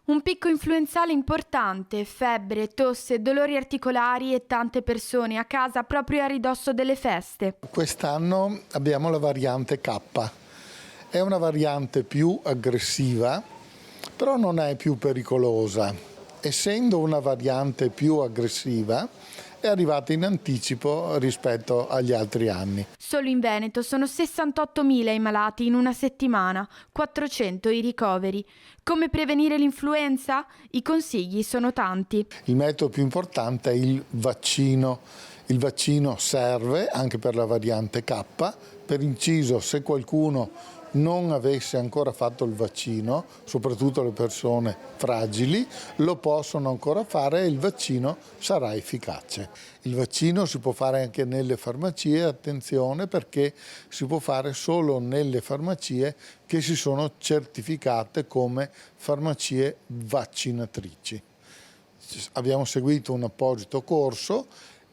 Un picco influenzale importante, febbre, tosse, dolori articolari e tante persone a casa proprio a ridosso delle feste. Quest'anno abbiamo la variante K. È una variante più aggressiva, però non è più pericolosa. Essendo una variante più aggressiva, è arrivata in anticipo rispetto agli altri anni. Solo in Veneto sono 68.000 i malati in una settimana, 400 i ricoveri. Come prevenire l'influenza? I consigli sono tanti. Il metodo più importante è il vaccino. Il vaccino serve anche per la variante K. Per inciso, se qualcuno non avesse ancora fatto il vaccino, soprattutto le persone fragili, lo possono ancora fare e il vaccino sarà efficace. Il vaccino si può fare anche nelle farmacie, attenzione, perché si può fare solo nelle farmacie che si sono certificate come farmacie vaccinatrici. Abbiamo seguito un apposito corso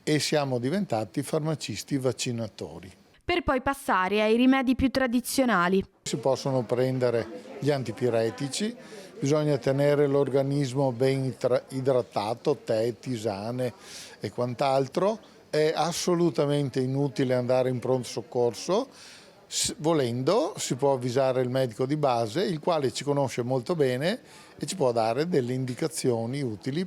e siamo diventati farmacisti vaccinatori. Per poi passare ai rimedi più tradizionali. Si possono prendere gli antipiretici, bisogna tenere l'organismo ben idratato, tè, tisane e quant'altro. È assolutamente inutile andare in pronto soccorso. Volendo si può avvisare il medico di base, il quale ci conosce molto bene e ci può dare delle indicazioni utili.